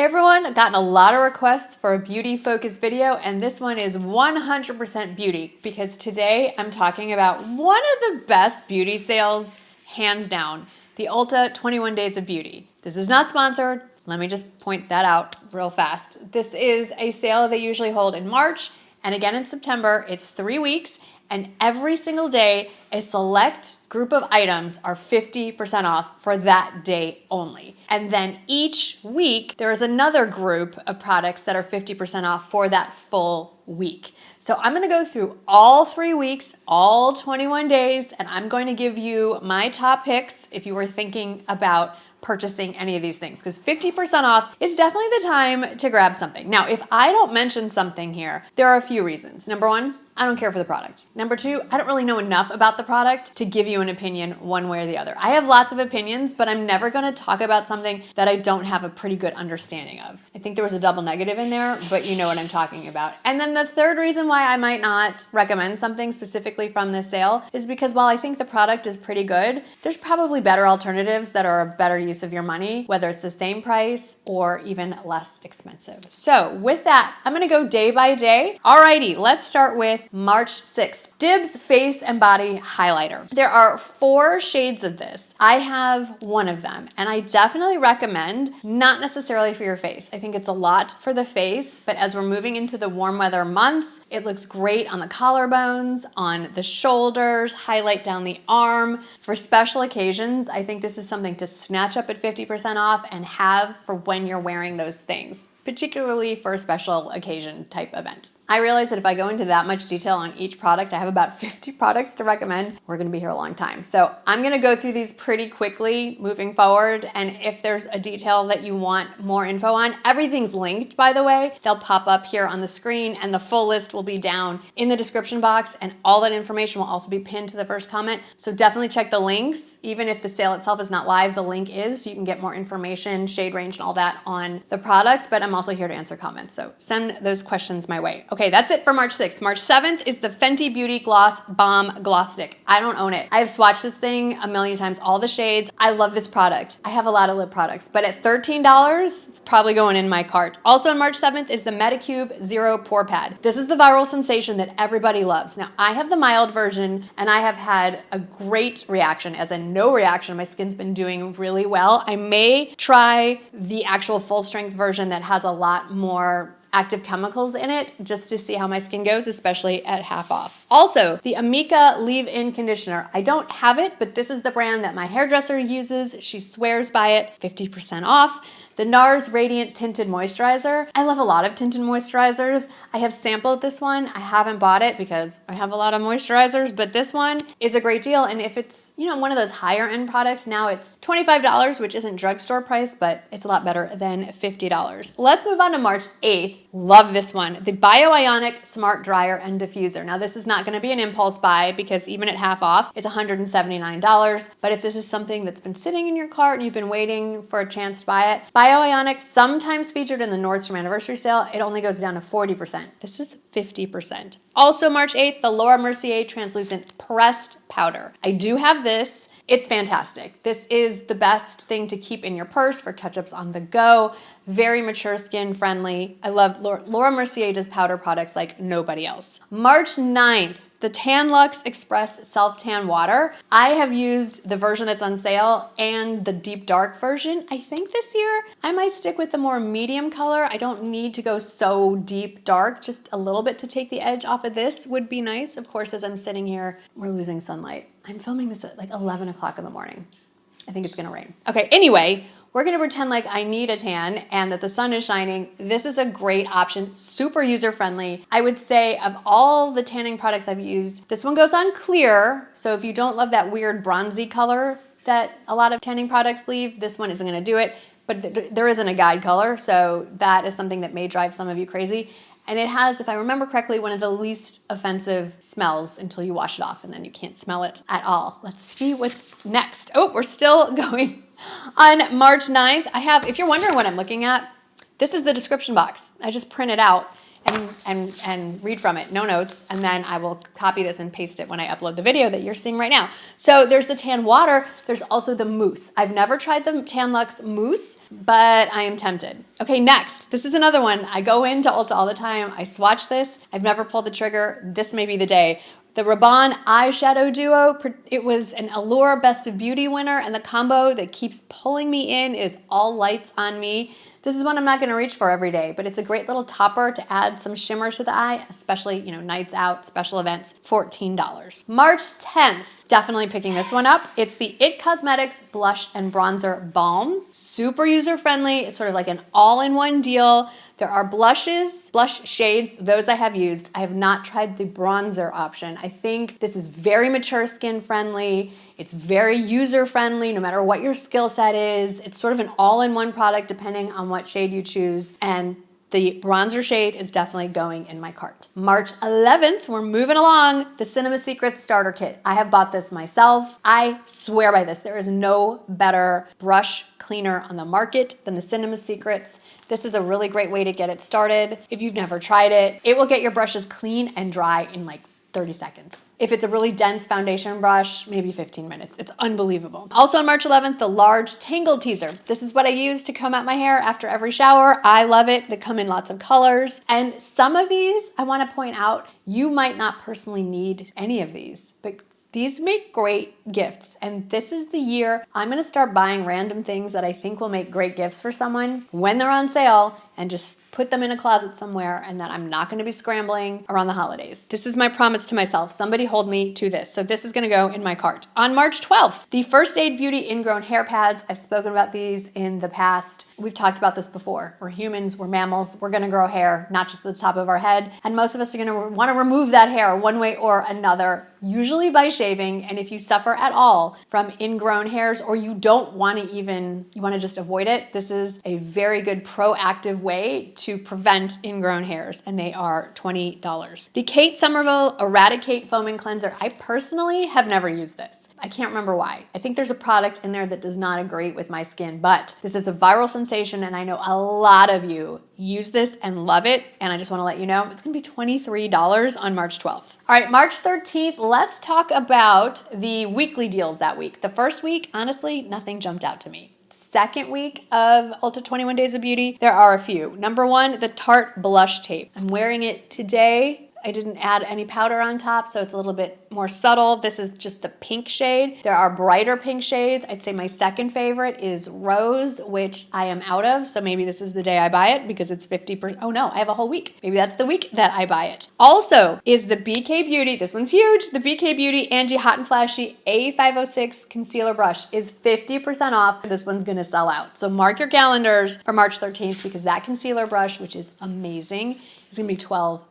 Hey everyone, I've gotten a lot of requests for a beauty focused video, and this one is 100% beauty because today I'm talking about one of the best beauty sales, hands down, the Ulta 21 Days of Beauty. This is not sponsored. Let me just point that out real fast. This is a sale they usually hold in March and again in September. It's 3 weeks. And every single day, a select group of items are 50% off for that day only. And then each week, there is another group of products that are 50% off for that full week. So I'm gonna go through all 3 weeks, all 21 days, and I'm going to give you my top picks if you were thinking about purchasing any of these things, because 50% off is definitely the time to grab something. Now, if I don't mention something here, there are a few reasons. Number one, I don't care for the product. Number two, I don't really know enough about the product to give you an opinion one way or the other. I have lots of opinions, but I'm never gonna talk about something that I don't have a pretty good understanding of. I think there was a double negative in there, but you know what I'm talking about. And then the third reason why I might not recommend something specifically from this sale is because while I think the product is pretty good, there's probably better alternatives that are a better use of your money, whether it's the same price or even less expensive. So with that, I'm gonna go day by day. Alrighty, let's start with March 6th. Dibs Face and Body Highlighter. There are 4 shades of this. I have one of them, and I definitely recommend, not necessarily for your face. I think it's a lot for the face, but as we're moving into the warm weather months, it looks great on the collarbones, on the shoulders, highlight down the arm. For special occasions, I think this is something to snatch up at 50% off and have for when you're wearing those things, particularly for a special occasion type event. I realize that if I go into that much detail on each product, I have about 50 products to recommend. We're gonna be here a long time. So I'm gonna go through these pretty quickly moving forward. And if there's a detail that you want more info on, everything's linked, by the way. They'll pop up here on the screen and the full list will be down in the description box, and all that information will also be pinned to the first comment. So definitely check the links. Even if the sale itself is not live, the link is, so you can get more information, shade range and all that on the product, but I'm also here to answer comments. So send those questions my way. Okay, that's it for March 6th. March 7th is the Fenty Beauty Gloss Balm Gloss Stick. I don't own it. I have swatched this thing a million times, all the shades. I love this product. I have a lot of lip products, but at $13, it's probably going in my cart. Also on March 7th is the Medicube Zero Pore Pad. This is the viral sensation that everybody loves. Now, I have the mild version, and I have had a great reaction, as in no reaction. My skin's been doing really well. I may try the actual full strength version that has a lot more active chemicals in it just to see how my skin goes, especially at half off. Also, the Amika leave-in conditioner. I don't have it, but this is the brand that my hairdresser uses. She swears by it, 50% off. The Nars Radiant Tinted Moisturizer. I love a lot of tinted moisturizers. I have sampled this one. I haven't bought it because I have a lot of moisturizers, but this one is a great deal. And if it's, you know, one of those higher end products, now it's $25, which isn't drugstore price, but it's a lot better than $50. Let's move on to March 8th. Love this one. The Ionic Smart Dryer and Diffuser. Now this is not gonna be an impulse buy because even at half off, it's $179. But if this is something that's been sitting in your cart and you've been waiting for a chance to buy it, Ionic, sometimes featured in the Nordstrom anniversary sale, it only goes down to 40%. This is 50%. Also March 8th, the Laura Mercier Translucent Pressed Powder. I do have this. It's fantastic. This is the best thing to keep in your purse for touch-ups on the go. Very mature skin friendly. I love Laura Mercier does powder products like nobody else. March 9th, the Tan Luxe Express Self Tan Water. I have used the version that's on sale and the deep dark version. I think this year I might stick with the more medium color. I don't need to go so deep dark, just a little bit to take the edge off of this would be nice. Of course, as I'm sitting here, we're losing sunlight. I'm filming this at like 11 o'clock in the morning. I think it's gonna rain. Okay, anyway, we're gonna pretend like I need a tan and that the sun is shining. This is a great option, super user-friendly. I would say of all the tanning products I've used, this one goes on clear. So if you don't love that weird bronzy color that a lot of tanning products leave, this one isn't gonna do it, but there isn't a guide color. So that is something that may drive some of you crazy. And it has, if I remember correctly, one of the least offensive smells until you wash it off and then you can't smell it at all. Let's see what's next. Oh, we're still going. On March 9th, I have, if you're wondering what I'm looking at, this is the description box. I just printed out. and read from it, no notes, and then I will copy this and paste it when I upload the video that you're seeing right now. So there's the tan water, there's also the mousse. I've never tried the Tan Luxe mousse, but I am tempted. Okay, next, this is another one. I go into Ulta all the time, I swatch this, I've never pulled the trigger, this may be the day. The Rabanne Eyeshadow Duo, it was an Allure Best of Beauty winner, and the combo that keeps pulling me in is All Lights on Me. This is one I'm not gonna reach for every day, but it's a great little topper to add some shimmer to the eye, especially, you know, nights out, special events, $14. March 10th, definitely picking this one up. It's the IT Cosmetics Blush and Bronzer Balm. Super user-friendly, it's sort of like an all-in-one deal. There are blush shades, those I have used. I have not tried the bronzer option. I think this is very mature skin friendly. It's very user friendly, no matter what your skill set is. It's sort of an all-in-one product depending on what shade you choose. And the bronzer shade is definitely going in my cart. March 11th, we're moving along, the Cinema Secrets Starter Kit. I have bought this myself. I swear by this. There is no better brush cleaner on the market than the Cinema Secrets. This is a really great way to get it started. If you've never tried it, it will get your brushes clean and dry in like 30 seconds. If it's a really dense foundation brush, maybe 15 minutes. It's unbelievable. Also on March 11th, the large Tangle Teezer. This is what I use to comb out my hair after every shower. I love it. They come in lots of colors. And some of these, I want to point out, you might not personally need any of these, but these make great gifts, and this is the year I'm gonna start buying random things that I think will make great gifts for someone when they're on sale and just put them in a closet somewhere, and that I'm not gonna be scrambling around the holidays. This is my promise to myself. Somebody hold me to this. So this is gonna go in my cart. On March 12th, the First Aid Beauty Ingrown Hair Pads. I've spoken about these in the past. We've talked about this before. We're humans, we're mammals, we're gonna grow hair, not just the top of our head. And most of us are gonna wanna remove that hair one way or another, usually by shaving. And if you suffer at all from ingrown hairs, or you don't wanna you wanna just avoid it, this is a very good proactive way to prevent ingrown hairs, and they are $20. The Kate Somerville EradiKate Foaming Cleanser. I personally have never used this. I can't remember why. I think there's a product in there that does not agree with my skin, but this is a viral sensation, and I know a lot of you use this and love it, and I just wanna let you know, it's gonna be $23 on March 12th. All right, March 13th, let's talk about the weekly deals that week. The first week, honestly, nothing jumped out to me. Second week of Ulta 21 Days of Beauty, there are a few. Number one, the Tarte Blush Tape. I'm wearing it today. I didn't add any powder on top, so it's a little bit more subtle. This is just the pink shade. There are brighter pink shades. I'd say my second favorite is Rose, which I am out of, so maybe this is the day I buy it because it's 50%. Oh no, I have a whole week. Maybe that's the week that I buy it. Also is the BK Beauty, this one's huge, the BK Beauty Angie Hot and Flashy A506 Concealer Brush is 50% off. This one's gonna sell out. So mark your calendars for March 13th because that concealer brush, which is amazing, is gonna be $12.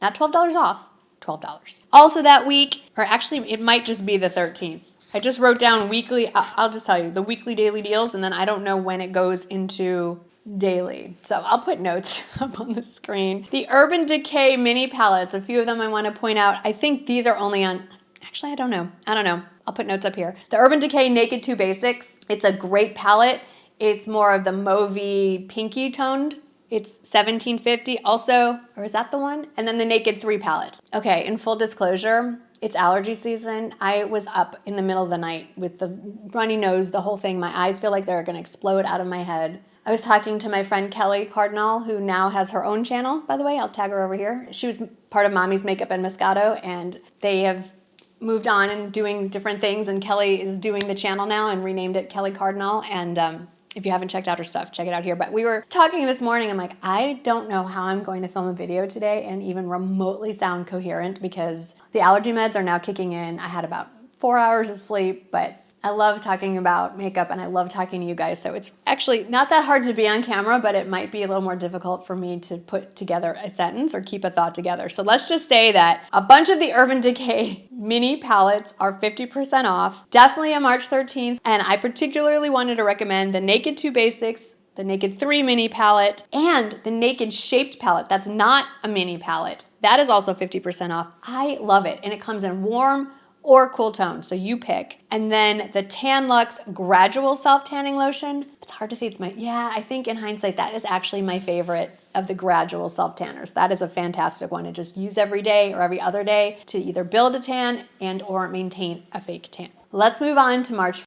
Not $12 off, $12. Also that week, or actually it might just be the 13th. I just wrote down weekly, I'll just tell you, the weekly daily deals, and then I don't know when it goes into daily. So I'll put notes up on the screen. The Urban Decay mini palettes, a few of them I want to point out. I think these are only on, actually I don't know. I'll put notes up here. The Urban Decay Naked 2 Basics, it's a great palette. It's more of the mauvey pinky toned. It's $17.50 also, or is that the one? And then the Naked 3 palette. Okay, in full disclosure, it's allergy season. I was up in the middle of the night with the runny nose, the whole thing. My eyes feel like they're gonna explode out of my head. I was talking to my friend Kelly Cardinal, who now has her own channel, by the way. I'll tag her over here. She was part of Mommy's Makeup and Moscato, and they have moved on and doing different things, and Kelly is doing the channel now and renamed it Kelly Cardinal, and if you haven't checked out her stuff, check it out here. But we were talking this morning, I'm like, I don't know how I'm going to film a video today and even remotely sound coherent because the allergy meds are now kicking in. I had about 4 hours of sleep, but I love talking about makeup and I love talking to you guys. So it's actually not that hard to be on camera, but it might be a little more difficult for me to put together a sentence or keep a thought together. So let's just say that a bunch of the Urban Decay mini palettes are 50% off, definitely on March 13th. And I particularly wanted to recommend the Naked 2 Basics, the Naked 3 mini palette, and the Naked Shaped palette. That's not a mini palette. That is also 50% off. I love it. And it comes in warm or cool tone, so you pick. And then the Tan Luxe Gradual Self-Tanning Lotion, it's it's hard to say it's my, yeah, I think in hindsight, that is actually my favorite of the gradual self-tanners. That is a fantastic one to just use every day or every other day to either build a tan and or maintain a fake tan. Let's move on to March.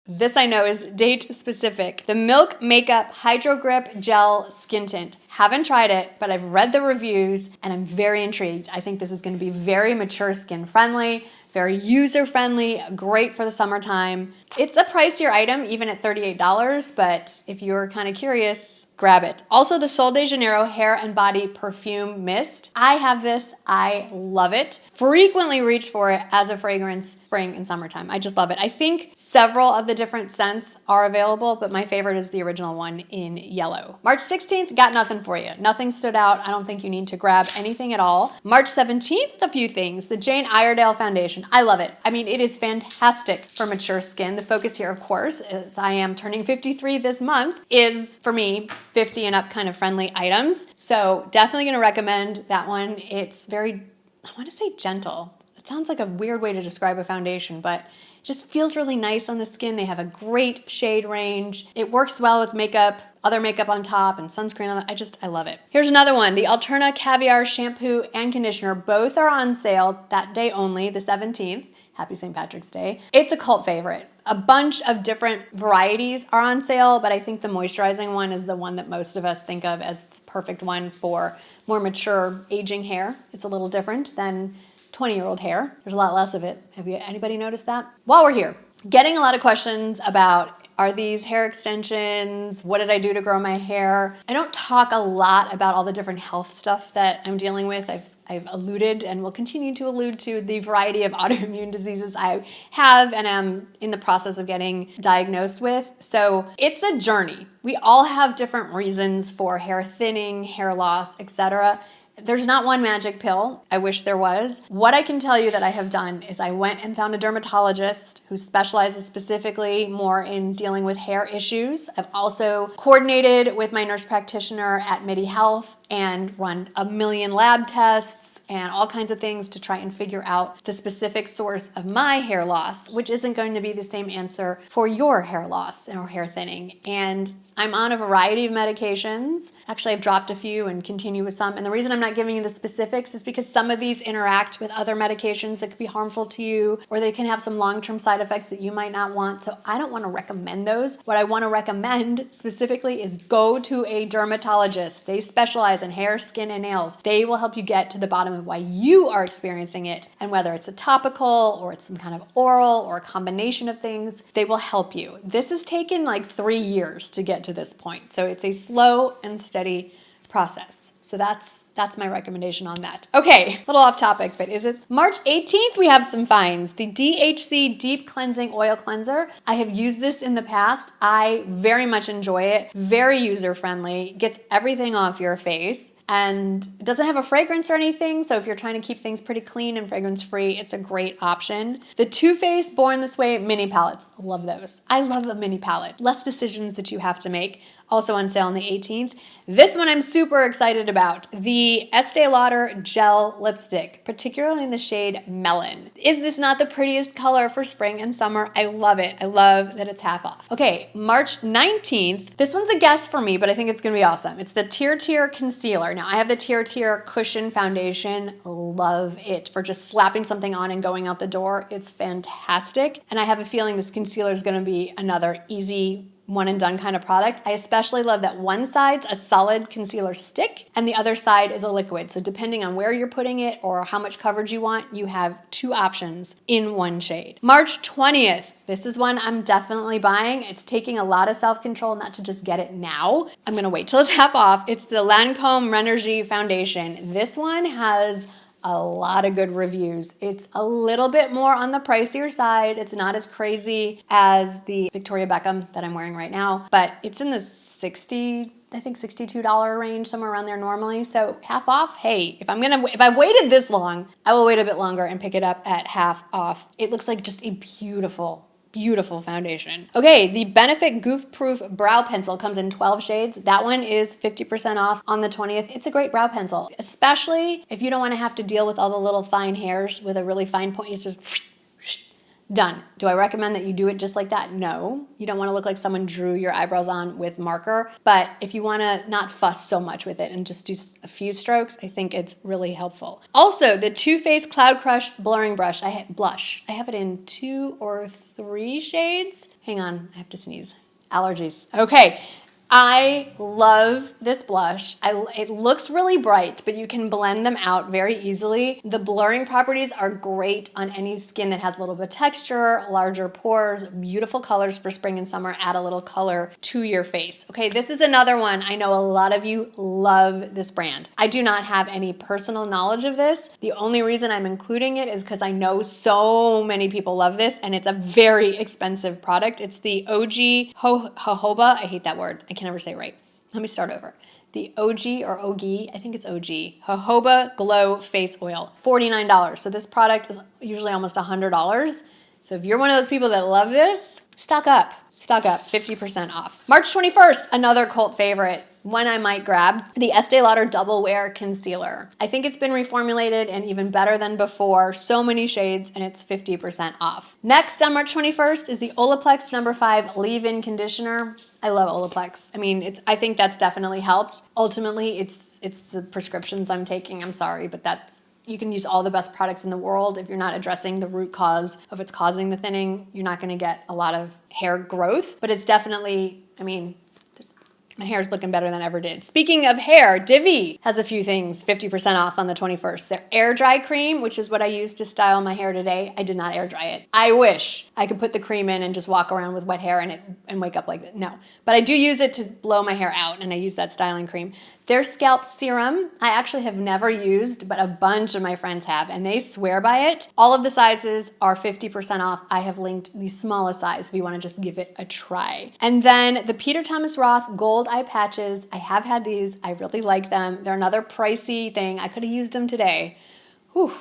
This I know is date specific. The Milk Makeup Hydro Grip Gel Skin Tint. Haven't tried it, but I've read the reviews and I'm very intrigued. I think this is gonna be very mature skin friendly, very user friendly, great for the summertime. It's a pricier item, even at $38, but if you're kind of curious, grab it. Also, the Sol de Janeiro Hair and Body Perfume Mist. I have this, I love it. Frequently reach for it as a fragrance spring and summertime. I just love it. I think several of the different scents are available, but my favorite is the original one in yellow. March 16th, got nothing for you. Nothing stood out. I don't think you need to grab anything at all. March 17th, a few things. The Jane Iredale Foundation. I love it. I mean, it is fantastic for mature skin. The focus here, of course, as I am turning 53 this month, is for me, 50 and up kind of friendly items. So definitely gonna recommend that one. It's very, I wanna say gentle. It sounds like a weird way to describe a foundation, but it just feels really nice on the skin. They have a great shade range. It works well with makeup, other makeup on top and sunscreen on it. I love it. Here's another one, the Alterna Caviar Shampoo and Conditioner. Both are on sale that day only, the 17th. Happy St. Patrick's Day. It's a cult favorite. A bunch of different varieties are on sale, but I think the moisturizing one is the one that most of us think of as the perfect one for more mature aging hair. It's a little different than 20-year-old hair. There's a lot less of it. Have anybody noticed that? While we're here, getting a lot of questions about, are these hair extensions? What did I do to grow my hair? I don't talk a lot about all the different health stuff that I'm dealing with. I've alluded and will continue to allude to the variety of autoimmune diseases I have and am in the process of getting diagnosed with. So it's a journey. We all have different reasons for hair thinning, hair loss, etc. There's not one magic pill. I wish there was. What I can tell you that I have done is I went and found a dermatologist who specializes specifically more in dealing with hair issues. I've also coordinated with my nurse practitioner at Midi Health and run a million lab tests and all kinds of things to try and figure out the specific source of my hair loss, which isn't going to be the same answer for your hair loss or hair thinning. And I'm on a variety of medications. Actually, I've dropped a few and continue with some. And the reason I'm not giving you the specifics is because some of these interact with other medications that could be harmful to you, or they can have some long-term side effects that you might not want. So I don't want to recommend those. What I want to recommend specifically is go to a dermatologist. They specialize in hair, skin, and nails. They will help you get to the bottom of why you are experiencing it, and whether it's a topical or it's some kind of oral or a combination of things, they will help you. This has taken like 3 years to get to this point. So it's a slow and steady process. So that's my recommendation on that. Okay, a little off topic, but is it? March 18th, we have some finds. The DHC Deep Cleansing Oil Cleanser. I have used this in the past. I very much enjoy it. Very user-friendly. Gets everything off your face. And it doesn't have a fragrance or anything, so if you're trying to keep things pretty clean and fragrance-free, it's a great option. The Too Faced Born This Way mini palettes. Love those. I love a mini palette. Less decisions that you have to make. Also on sale on the 18th. This one I'm super excited about. The Estee Lauder Gel Lipstick, particularly in the shade Melon. Is this not the prettiest color for spring and summer? I love it. I love that it's half off. Okay, March 19th. This one's a guess for me, but I think it's gonna be awesome. It's the Teezer Concealer. Now, I have the Teezer Cushion Foundation. Love it for just slapping something on and going out the door. It's fantastic. And I have a feeling this concealer is gonna be another easy one and done kind of product. I especially love that one side's a solid concealer stick and the other side is a liquid. So depending on where you're putting it or how much coverage you want, you have 2 options in one shade. March 20th. This is one I'm definitely buying. It's taking a lot of self-control not to just get it now. I'm gonna wait till it's half off. It's the Lancome Rénergie Foundation. This one has a lot of good reviews. It's a little bit more on the pricier side. It's not as crazy as the Victoria Beckham that I'm wearing right now, but it's in the $62 range, somewhere around there normally. So half off, hey, if I've waited this long, I will wait a bit longer and pick it up at half off. It looks like just a beautiful foundation. Okay, the Benefit Goof Proof Brow Pencil comes in 12 shades. That one is 50% off on the 20th. It's a great brow pencil, especially if you don't want to have to deal with all the little fine hairs with a really fine point. It's just Done. Do I recommend that you do it just like that? No. You don't want to look like someone drew your eyebrows on with marker. But if you want to not fuss so much with it and just do a few strokes, I think it's really helpful. Also, the Too Faced Cloud Crush Blurring Brush. Blush. I have it in 2 or 3 shades. Hang on, I have to sneeze. Allergies. Okay. I love this blush. It looks really bright, but you can blend them out very easily. The blurring properties are great on any skin that has a little bit of texture, larger pores, beautiful colors for spring and summer. Add a little color to your face. Okay, this is another one. I know a lot of you love this brand. I do not have any personal knowledge of this. The only reason I'm including it is because I know so many people love this, and it's a very expensive product. It's the OG jojoba. I hate that word. I can never say it right. Let me start over. The OG or OG, I think it's OG, jojoba Glow Face Oil, $49. So this product is usually almost $100. So if you're one of those people that love this, stock up. Stock up, 50% off. March 21st, another cult favorite, one I might grab, the Estee Lauder Double Wear Concealer. I think it's been reformulated and even better than before. So many shades, and it's 50% off. Next on March 21st is the Olaplex No. 5 Leave-In Conditioner. I love Olaplex. I mean, I think that's definitely helped. Ultimately, it's the prescriptions I'm taking. I'm sorry, but you can use all the best products in the world. If you're not addressing the root cause of what's causing the thinning, you're not gonna get a lot of hair growth, but it's definitely, I mean, my hair's looking better than ever did. Speaking of hair, Divi has a few things 50% off on the 21st. Their air dry cream, which is what I used to style my hair today. I did not air dry it. I wish I could put the cream in and just walk around with wet hair and wake up like that. No, but I do use it to blow my hair out, and I use that styling cream. Their scalp serum, I actually have never used, but a bunch of my friends have, and they swear by it. All of the sizes are 50% off. I have linked the smallest size if you want to just give it a try. And then the Peter Thomas Roth Gold Eye Patches. I have had these. I really like them. They're another pricey thing. I could have used them today. Whew,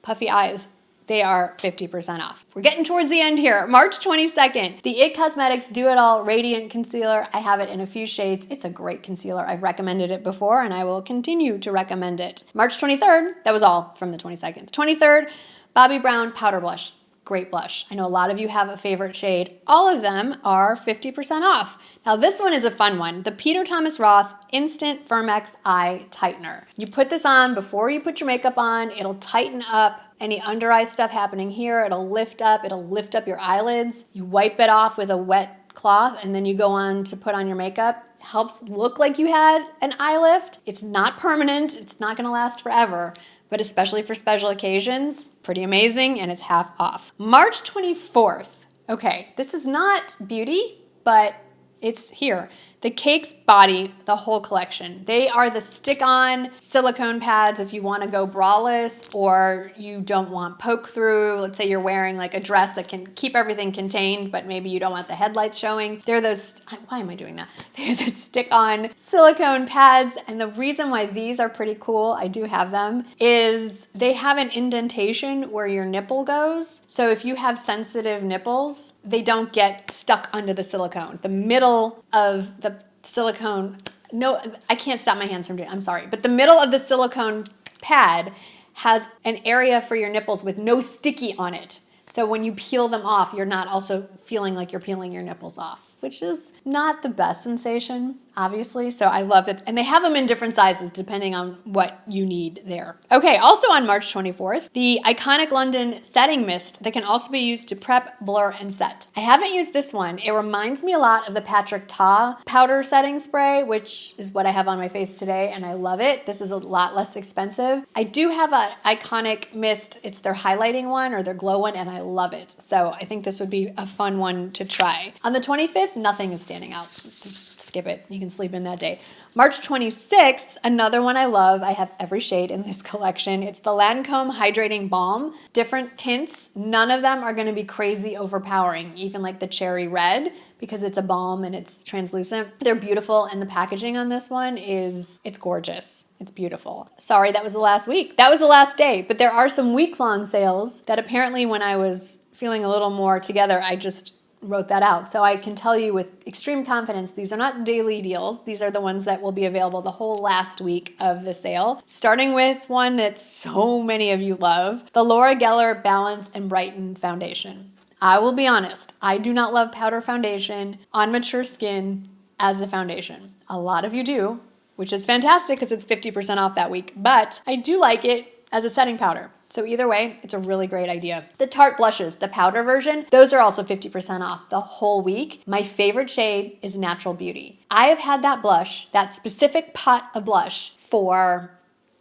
puffy eyes. They are 50% off. We're getting towards the end here. March 22nd, the IT Cosmetics Do It All Radiant Concealer. I have it in a few shades. It's a great concealer. I've recommended it before, and I will continue to recommend it. March 23rd, that was all from the 22nd. 23rd, Bobbi Brown Powder Blush. Great blush. I know a lot of you have a favorite shade. All of them are 50% off. Now this one is a fun one. The Peter Thomas Roth Instant Firmex Eye Tightener. You put this on before you put your makeup on. It'll tighten up any under eye stuff happening here. It'll lift up your eyelids. You wipe it off with a wet cloth, and then you go on to put on your makeup. Helps look like you had an eye lift. It's not permanent. It's not gonna last forever, but especially for special occasions, pretty amazing, and it's half off. March 24th. Okay, this is not beauty, but it's here. The Cakes Body, the whole collection. They are the stick-on silicone pads if you want to go braless or you don't want poke through. Let's say you're wearing like a dress that can keep everything contained, but maybe you don't want the headlights showing. They're those, why am I doing that? They're the stick-on silicone pads, and the reason why these are pretty cool, I do have them, is they have an indentation where your nipple goes. So if you have sensitive nipples, they don't get stuck under the silicone. The middle of the silicone, no, I can't stop my hands from doing it, I'm sorry. But the middle of the silicone pad has an area for your nipples with no sticky on it. So when you peel them off, you're not also feeling like you're peeling your nipples off, which is not the best sensation, obviously. So I love it. And they have them in different sizes depending on what you need there. Okay, also on March 24th, the Iconic London Setting Mist that can also be used to prep, blur, and set. I haven't used this one. It reminds me a lot of the Patrick Ta powder setting spray, which is what I have on my face today, and I love it. This is a lot less expensive. I do have an Iconic Mist. It's their highlighting one or their glow one, and I love it. So I think this would be a fun one to try. On the 25th, nothing is standing out. Just skip it. You can sleep in that day. March 26th, another one I love. I have every shade in this collection. It's the Lancome Hydrating Balm. Different tints. None of them are going to be crazy overpowering, even like the cherry red, because it's a balm and it's translucent. They're beautiful, and the packaging on this one it's gorgeous. It's beautiful. Sorry, that was the last week. That was the last day, but there are some week-long sales that apparently when I was feeling a little more together, I just wrote that out. So I can tell you with extreme confidence, these are not daily deals. These are the ones that will be available the whole last week of the sale. Starting with one that so many of you love, the Laura Geller Balance and Brighten Foundation. I will be honest, I do not love powder foundation on mature skin as a foundation. A lot of you do, which is fantastic because it's 50% off that week, but I do like it as a setting powder. So either way, it's a really great idea. The Tarte blushes, the powder version, those are also 50% off the whole week. My favorite shade is Natural Beauty. I have had that blush, that specific pot of blush, for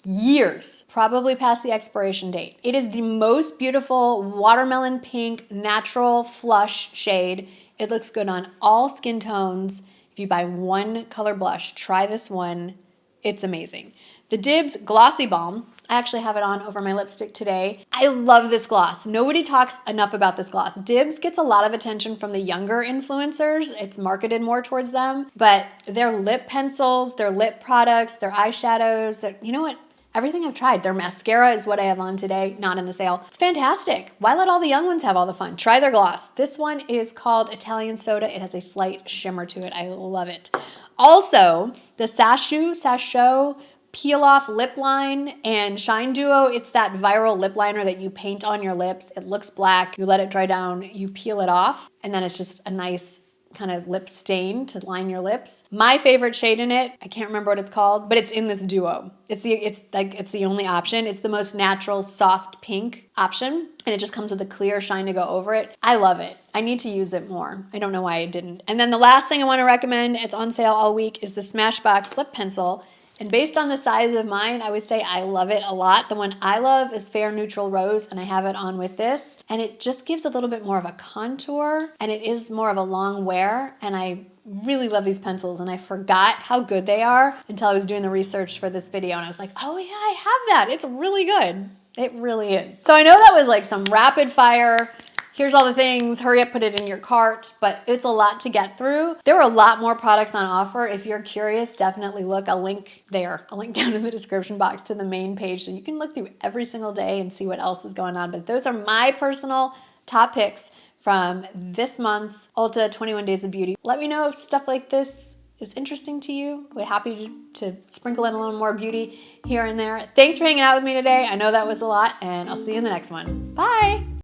years, probably past the expiration date. It is the most beautiful watermelon pink natural flush shade. It looks good on all skin tones. If you buy one color blush, try this one. It's amazing. The Dibs Glossy Balm, I actually have it on over my lipstick today. I love this gloss. Nobody talks enough about this gloss. Dibs gets a lot of attention from the younger influencers. It's marketed more towards them, but their lip pencils, their lip products, their eyeshadows, you know what? Everything I've tried. Their mascara is what I have on today, not in the sale. It's fantastic. Why let all the young ones have all the fun? Try their gloss. This one is called Italian Soda. It has a slight shimmer to it. I love it. Also, the Sasho Peel Off Lip Line and Shine Duo. It's that viral lip liner that you paint on your lips. It looks black. You let it dry down. You peel it off, and then it's just a nice kind of lip stain to line your lips. My favorite shade in it, I can't remember what it's called, but it's in this duo. It's the only option. It's the most natural soft pink option, and it just comes with a clear shine to go over it. I love it. I need to use it more. I don't know why I didn't. And then the last thing I want to recommend, it's on sale all week, is the Smashbox lip pencil. And based on the size of mine, I would say I love it a lot. The one I love is Fair Neutral Rose, and I have it on with this. And it just gives a little bit more of a contour, and it is more of a long wear. And I really love these pencils, and I forgot how good they are until I was doing the research for this video. And I was like, oh yeah, I have that. It's really good. It really is. So I know that was like some rapid fire, here's all the things, hurry up, put it in your cart, but it's a lot to get through. There are a lot more products on offer. If you're curious, definitely look. I'll link there. I'll link down in the description box to the main page so you can look through every single day and see what else is going on. But those are my personal top picks from this month's Ulta 21 Days of Beauty. Let me know if stuff like this is interesting to you. We're happy to sprinkle in a little more beauty here and there. Thanks for hanging out with me today. I know that was a lot, and I'll see you in the next one. Bye.